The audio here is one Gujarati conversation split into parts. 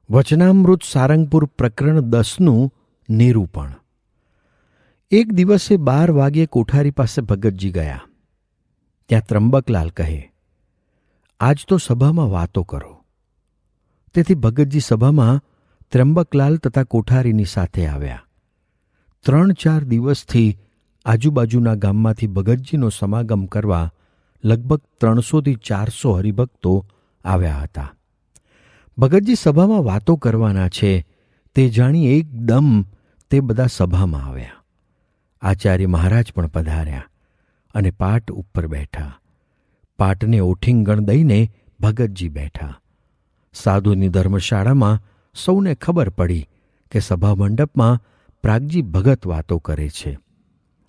વચનામૃત સારંગપુર પ્રકરણ 10નું નિરૂપણ. એક દિવસે 12 વાગ્યે કોઠારી પાસે ભગતજી ગયા. ત્યાં ત્રંબકલાલ કહે, આજ તો સભામાં વાતો કરો. તેથી ભગતજી સભામાં ત્રંબકલાલ તથા કોઠારીની સાથે આવ્યા. 3-4 દિવસથી આજુબાજુના ગામમાંથી ભગતજીનો સમાગમ કરવા લગભગ 300થી 400 હરિભક્તો આવ્યા હતા. ભગતજી સભામાં વાતો કરવાના છે તે જાણી એકદમ તે બધા સભામાં આવ્યા. આચાર્ય મહારાજ પણ પધાર્યા અને પાટ ઉપર બેઠા. પાટને ઓઠીંગણ દઈને ભગતજી બેઠા. સાધુની ધર્મશાળામાં સૌને ખબર પડી કે સભા મંડપમાં પ્રાગજી ભગત વાતો કરે છે.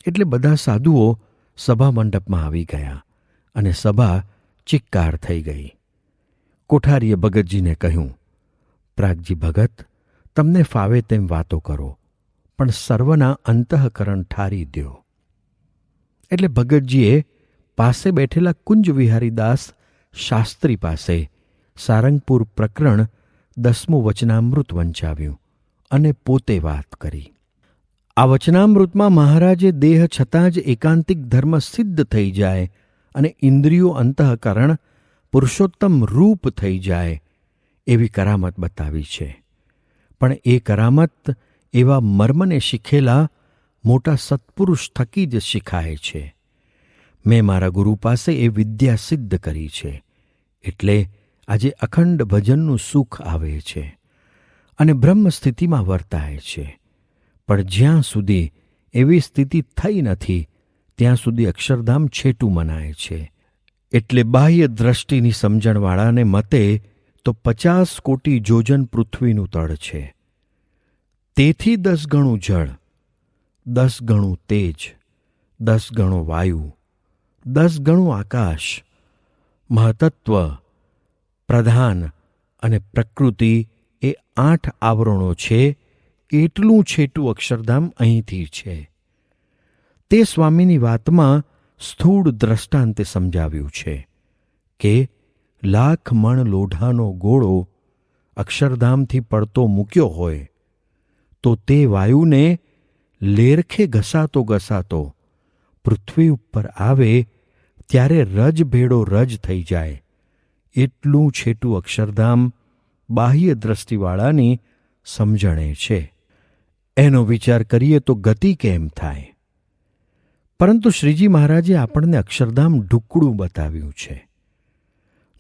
એટલે બધા સાધુઓ સભા મંડપમાં આવી ગયા અને સભા ચિક્કાર થઈ ગઈ. કોઠારીએ ભગતજીને કહ્યું, પ્રાગજી ભગત, તમને ફાવે તેમ વાતો કરો, પણ સર્વના અંતઃકરણ ઠારી દ્યો. એટલે ભગતજીએ પાસે બેઠેલા કુંજવિહારીદાસ શાસ્ત્રી પાસે સારંગપુર પ્રકરણ 10મું વચનામૃત વંચાવ્યું અને પોતે વાત કરી. આ વચનામૃતમાં મહારાજે દેહ છતાં જ એકાંતિક ધર્મ સિદ્ધ થઈ જાય અને ઇન્દ્રિયો અંતઃકરણ પુરુષોત્તમ રૂપ થઈ જાય એવી કરામત બતાવી છે. પણ એ કરામત એવા મર્મને શીખેલા મોટા સત્પુરુષ થકી જ શીખાય છે. મેં મારા ગુરુ પાસે એ વિદ્યા સિદ્ધ કરી છે. એટલે આજે અખંડ ભજનનું સુખ આવે છે અને બ્રહ્મ સ્થિતિમાં વર્તાય છે. પણ જ્યાં સુધી એવી સ્થિતિ થઈ નથી ત્યાં સુધી અક્ષરધામ છેટું મનાય છે. એટલે બાહ્ય દ્રષ્ટિની સમજણવાળાને મતે તો 50 કોટી જોજન પૃથ્વીનું તળ છે. તેથી 10 ગણું જળ, 10 ગણું તેજ, 10 ગણો વાયુ, 10 ગણું આકાશ, મહતત્વ, પ્રધાન અને પ્રકૃતિ એ 8 આવરણો છે. એટલું છેટું અક્ષરધામ અહીંથી છે. તે સ્વામીની વાતમાં સ્થૂળ દ્રષ્ટાંતે સમજાવ્યું છે કે 1,00,000 મણ લોઢાનો ગોળો અક્ષરધામથી પડતો મૂક્યો હોય તો તે વાયુને લેરખે ઘસાતો ઘસાતો પૃથ્વી ઉપર આવે ત્યારે રજ ભેડો રજ થઈ જાય. એટલું છેટું અક્ષરધામ બાહ્ય દ્રષ્ટિવાળાની સમજણે છે. એનો વિચાર કરીએ તો ગતિ કેમ થાય? પરંતુ શ્રીજી મહારાજે આપણને અક્ષરધામ ઢુકડું બતાવ્યું છે.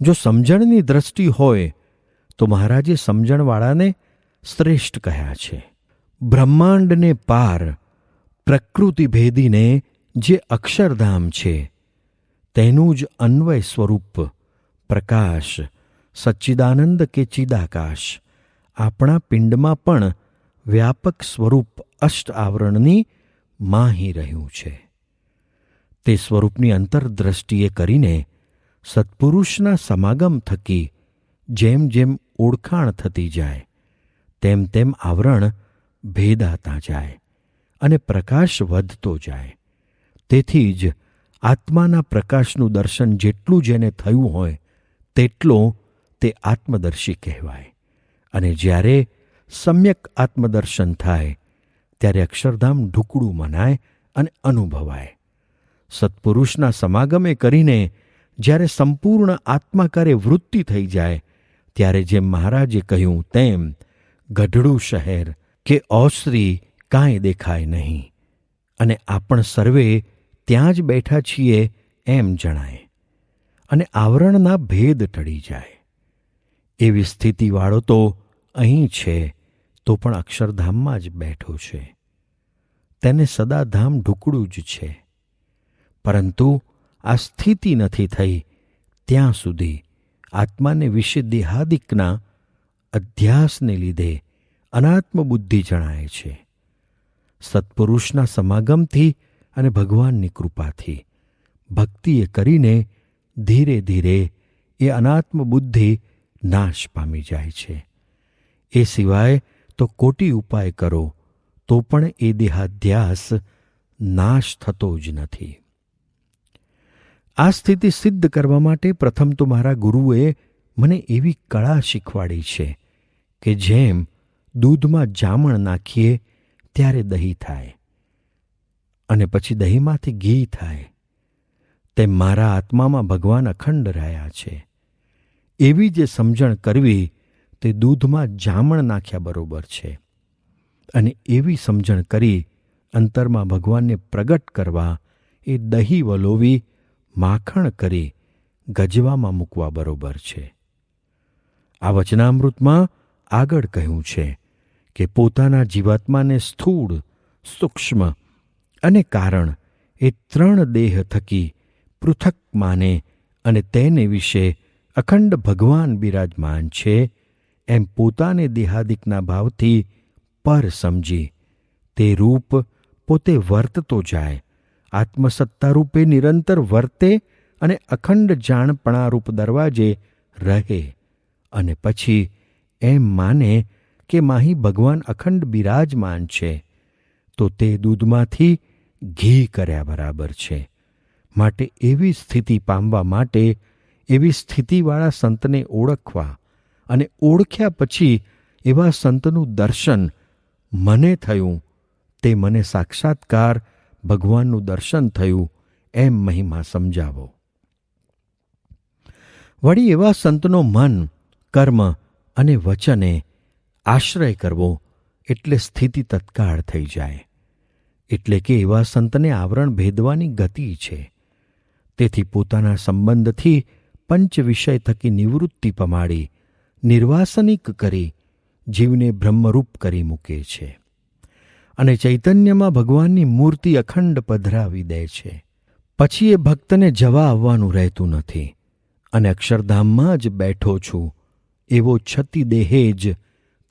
જો સમજણની દ્રષ્ટિ હોય તો મહારાજે સમજણવાળાને શ્રેષ્ઠ કહ્યા છે. બ્રહ્માંડને પાર પ્રકૃતિ ભેદીને જે અક્ષરધામ છે તેનું જ અન્વય સ્વરૂપ પ્રકાશ સચ્ચિદાનંદ કે ચિદાકાશ આપણા પિંડમાં પણ વ્યાપક સ્વરૂપ અષ્ટ આવરણની માહી રહ્યું છે. તે સ્વરૂપની અંતરદ્રષ્ટિએ કરીને સત્પુરુષના સમાગમ થકી જેમ જેમ ઓળખાણ થતી જાય તેમ તેમ આવરણ ભેદાતા જાય અને પ્રકાશ વધતો જાય. તેથી જ આત્માના પ્રકાશનું દર્શન જેટલું જેને થયું હોય તેટલો તે આત્મદર્શી કહેવાય. અને જ્યારે સમ્યક આત્મદર્શન થાય ત્યારે અક્ષરધામ ઢુકડું મનાય અને અનુભવાય. સત્પુરુષના સમાગમે કરીને જ્યારે સંપૂર્ણ આત્માકારે વૃત્તિ થઈ જાય ત્યારે જેમ મહારાજે કહ્યું તેમ ગઢડું શહેર કે ઓસરી કાંઈ દેખાય નહીં અને આપણ સર્વે ત્યાં જ બેઠા છીએ એમ જણાય અને આવરણના ભેદ ટળી જાય. એવી સ્થિતિવાળો તો અહીં છે તો પણ અક્ષરધામમાં જ બેઠો છે. તેને સદાધામ ઢુકડું જ છે. પરંતુ આ સ્થિતિ નથી થઈ ત્યાં સુધી આત્માને વિશે દેહાદિકના અધ્યાસને લીધે અનાત્મ બુદ્ધિ જણાય છે. સત્પુરુષના સમાગમથી અને ભગવાનની કૃપાથી ભક્તિએ કરીને ધીરે ધીરે એ અનાત્મ બુદ્ધિ નાશ પામી જાય છે. એ સિવાય તો કોટી ઉપાય કરો તો પણ એ દેહાધ્યાસ નાશ થતો જ નથી. આ સ્થિતિ સિદ્ધ કરવા માટે પ્રથમ તો મારા ગુરુએ મને એવી કળા શીખવાડી છે કે જેમ દૂધમાં જામણ નાખીએ ત્યારે દહીં થાય અને પછી દહીંમાંથી ઘી થાય, તેમ મારા આત્મામાં ભગવાન અખંડ રહ્યા છે. એવી જે સમજણ કરવી તે દૂધમાં જામણ નાખ્યા બરોબર છે. અને એવી સમજણ કરી અંતરમાં ભગવાનને પ્રગટ કરવા એ દહીં વલોવી માખણ કરી ગજવામાં મૂકવા બરોબર છે. આ વચનામૃતમાં આગળ કહ્યું છે કે પોતાના જીવાત્માને સ્થૂળ, સૂક્ષ્મ અને કારણ એ 3 દેહ થકી પૃથક માને અને તેને વિશે અખંડ ભગવાન બિરાજમાન છે એમ પોતાને દેહાદિકના ભાવથી પર સમજી તે રૂપ પોતે વર્તતો જાય, આત્મસત્તા રૂપે નિરંતર વર્તે અને અખંડ જાણપણારૂપ દરવાજે રહે અને પછી એમ માને કે માહી ભગવાન અખંડ બિરાજમાન છે તો તે દૂધમાંથી ઘી કર્યા બરાબર છે. માટે એવી સ્થિતિ પામવા માટે એવી સ્થિતિવાળા સંતને ઓળખવા અને ઓળખ્યા પછી એવા સંતનું દર્શન મને થયું તે મને સાક્ષાત્કાર ભગવાનનું દર્શન થયું એમ મહિમા સમજાવો. વળી એવા સંતનો મન, કર્મ અને વચને આશ્રય કરવો એટલે સ્થિતિ તત્કાળ થઈ જાય. એટલે કે એવા સંતને આવરણ ભેદવાની ગતિ છે. તેથી પોતાના સંબંધથી પંચ વિષય થકી નિવૃત્તિ પમાડી નિર્વાસનિક કરી જીવને બ્રહ્મરૂપ કરી મૂકે છે અને ચૈતન્યમાં ભગવાનની મૂર્તિ અખંડ પધરાવી દે છે. પછી એ ભક્તને જવા આવવાનું રહેતું નથી અને અક્ષરધામમાં જ બેઠો છું એવો છતી દેહે જ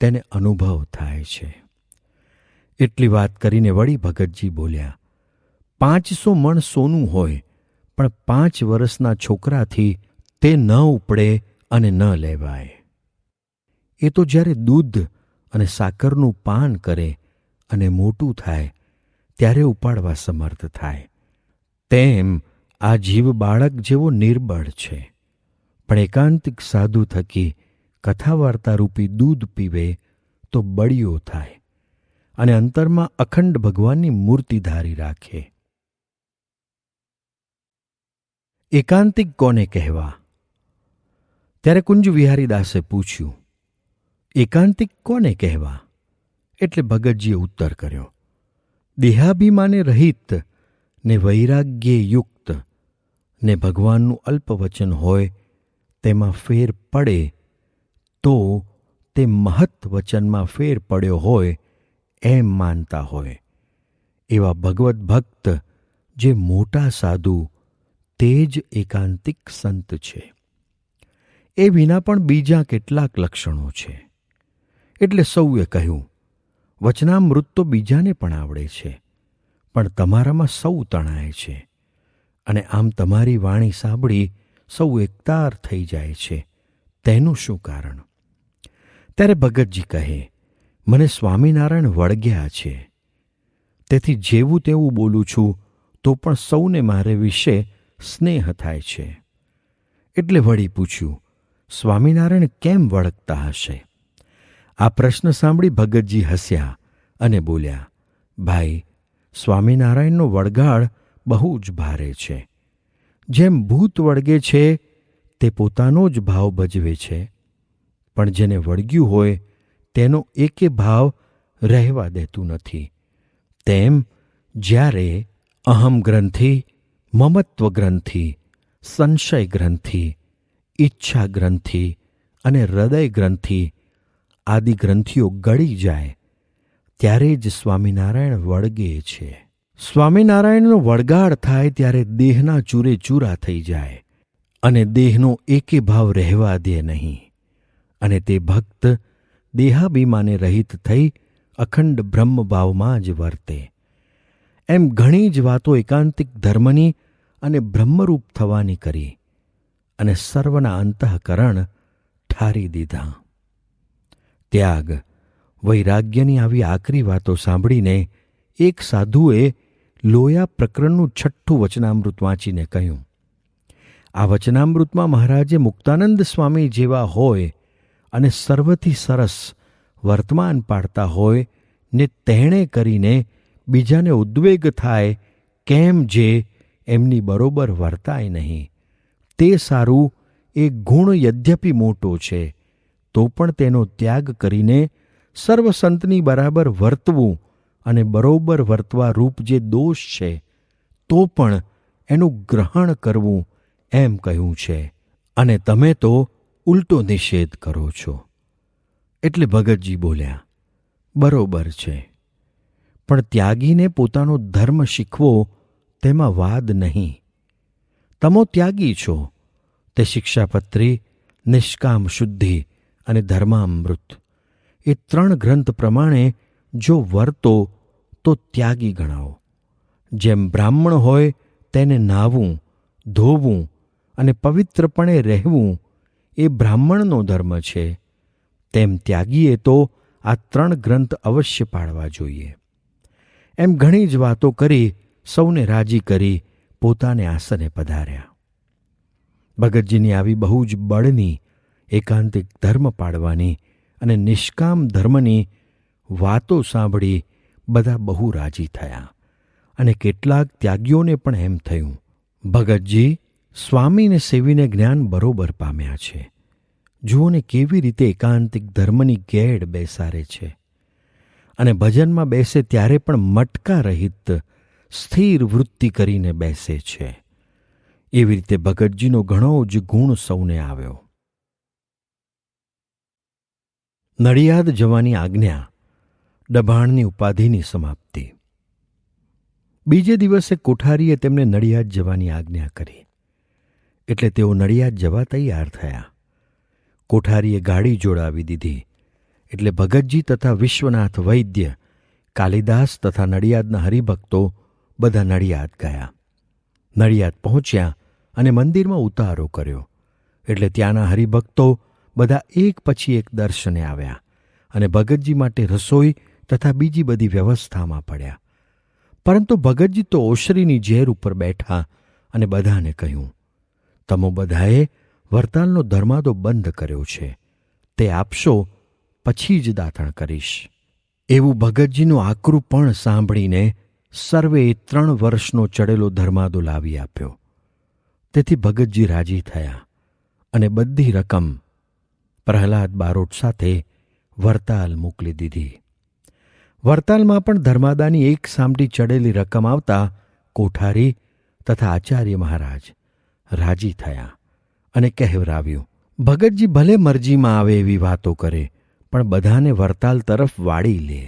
તેને અનુભવ થાય છે. એટલી વાત કરીને વળી ભગતજી બોલ્યા, 500 મણ સોનું હોય પણ 5 વર્ષના છોકરાથી તે ન ઉપડે અને ન લેવાય. એ તો જ્યારે દૂધ અને સાકરનું પાન કરે અને મોટું થાય ત્યારે ઉપાડવા સમર્થ થાય. તેમ આ જીવ બાળક જેવો નિર્બળ છે, પણ એકાંતિક સાધુ થકી કથા વાર્તારૂપી દૂધ પીવે તો બળિયો થાય અને અંતરમાં અખંડ ભગવાનની મૂર્તિ ધારી રાખે. એકાંતિક કોને કહેવા? ત્યારે કુંજ વિહારીદાસે પૂછ્યું, એકાંતિક કોને કહેવા? એટલે ભગતજીએ ઉત્તર કર્યો, દેહાભિમાને રહિત ને વૈરાગ્યે યુક્ત ને ભગવાનનું અલ્પવચન હોય તેમાં ફેર પડે તો તે મહત વચનમાં ફેર પડ્યો હોય એમ માનતા હોય એવા ભગવદ્ ભક્ત જે મોટા સાધુ તે જ એકાંતિક સંત છે. એ વિના પણ બીજા કેટલાક લક્ષણો છે. એટલે સૌએ કહ્યું, વચનામૃત તો બીજાને પણ આવડે છે, પણ તમારામાં સૌ તણાય છે અને આમ તમારી વાણી સાંભળી સૌ એકતાર થઈ જાય છે. તેનું શું કારણ? ત્યારે ભગતજી કહે, મને સ્વામિનારાયણ વળગ્યા છે, તેથી જેવું તેવું બોલું છું તો પણ સૌને મારે વિશે સ્નેહ થાય છે. એટલે વળી પૂછ્યું, સ્વામિનારાયણ કેમ વળગતા હશે? આ પ્રશ્ન સાંભળી ભગતજી હસ્યા અને બોલ્યા, ભાઈ, સ્વામિનારાયણનો વળગાડ બહુ જ ભારે છે. જેમ ભૂત વળગે છે તે પોતાનો જ ભાવ ભજવે છે, પણ જેને વળગ્યું હોય તેનો એકે ભાવ રહેવા દેતું નથી. તેમ જ્યારે અહમ ગ્રંથિ, મમત્વ ગ્રંથિ, સંશય ગ્રંથિ, ઈચ્છા ગ્રંથિ અને હૃદય ગ્રંથિ આદિ ગ્રંથિઓ ગળી જાય ત્યારે જ સ્વામિનારાયણ વળગે છે. સ્વામિનારાયણનો વળગાડ થાય ત્યારે દેહના ચૂરે ચૂરા થઈ જાય અને દેહનો એકે ભાવ રહેવા દે નહીં અને તે ભક્ત દેહાભિમાને રહિત થઈ અખંડ બ્રહ્મભાવમાં જ વર્તે. એમ ઘણી જ વાતો એકાંતિક ધર્મની અને બ્રહ્મરૂપ થવાની કરી અને સર્વના અંતઃકરણ ઠારી દીધા. ત્યાગ, વૈરાગ્યની આવી આકરી વાતો સાંભળીને એક સાધુએ લોયા પ્રકરણનું 6ઠું વચનામૃત વાંચીને કહ્યું, આ વચનામૃતમાં મહારાજે મુક્તાનંદ સ્વામી જેવા હોય અને સર્વથી સરસ વર્તમાન પાડતા હોય ને તેણે કરીને બીજાને ઉદ્વેગ થાય કેમ જે એમની બરોબર વર્તાય નહીં. તે સારું એ ગુણ યદ્યપિ મોટો છે તો પણ તેનો ત્યાગ કરીને સર્વસંતની બરાબર વર્તવું અને બરોબર વર્તવા રૂપ જે દોષ છે તો પણ એનું ગ્રહણ કરવું એમ કહ્યું છે, અને તમે તો ઉલટો નિષેધ કરો છો. એટલે ભગતજી બોલ્યા, બરોબર છે, પણ ત્યાગીને પોતાનો ધર્મ શીખવો તેમાં વાદ નહીં. તમો ત્યાગી છો તે શિક્ષાપત્રી, નિષ્કામ શુદ્ધિ અને ધર્મામૃત એ 3 ગ્રંથ પ્રમાણે જો વર્તો તો ત્યાગી ગણાવો. જેમ બ્રાહ્મણ હોય તેને નાહવું, ધોવું અને પવિત્રપણે રહેવું એ બ્રાહ્મણનો ધર્મ છે, તેમ ત્યાગીએ તો આ 3 ગ્રંથ અવશ્ય પાળવા જોઈએ. એમ ઘણી જ વાતો કરી સૌને રાજી કરી પોતાને આસને પધાર્યા. ભગતજીની આવી બહુ જ બળની એકાંતિક ધર્મ પાળવાની અને નિષ્કામ ધર્મની વાતો સાંભળી બધા બહુ રાજી થયા, અને કેટલાક ત્યાગીઓને પણ એમ થયું, ભગતજી સ્વામીને સેવીને જ્ઞાન બરોબર પામ્યા છે. જુઓને કેવી રીતે એકાંતિક ધર્મની ગેડ બેસારે છે, અને ભજનમાં બેસે ત્યારે પણ મટકા રહિત સ્થિર વૃત્તિ કરીને બેસે છે. એવી રીતે ભગતજીનો ઘણો જ ગુણ સૌને આવ્યો. નડિયાદ જવાની આજ્ઞા, ડભાણની ઉપાધિની સમાપ્તિ. બીજે દિવસે કોઠારીએ તેમને નડિયાદ જવાની આજ્ઞા કરી, એટલે તેઓ નડિયાદ જવા તૈયાર થયા. કોઠારીએ ગાડી જોડાવી દીધી, એટલે ભગતજી તથા વિશ્વનાથ વૈદ્ય, કાલિદાસ તથા નડિયાદના હરિભક્તો બધા નડિયાદ ગયા. નડિયાદ પહોંચ્યા અને મંદિરમાં ઉતારો કર્યો, એટલે ત્યાંના હરિભક્તો બધા એક પછી એક દર્શને આવ્યા અને ભગતજી માટે રસોઈ તથા બીજી બધી વ્યવસ્થામાં પડ્યા. પરંતુ ભગતજી તો ઓશરીની ઝેર ઉપર બેઠા અને બધાને કહ્યું, તમો બધાએ વરતાલનો ધર્માદો બંધ કર્યો છે, તે આપશો પછી જ દાતણ કરીશ. એવું ભગતજીનું આકરું પણ સાંભળીને સર્વે 3 વર્ષનો ચડેલો ધર્માદો લાવી આપ્યો. તેથી ભગતજી રાજી થયા અને બધી રકમ પ્રહલાદ બારોટ સાથે વરતાલ મોકલી દીધી. વરતાલમાં પણ ધર્માદાની એક સામટી ચડેલી રકમ આવતા કોઠારી તથા આચાર્ય મહારાજ રાજી થયા અને કહેવરાવ્યું, ભગતજી ભલે મરજીમાં આવે એવી વાતો કરે, પણ બધાને વરતાલ તરફ વાળી લે.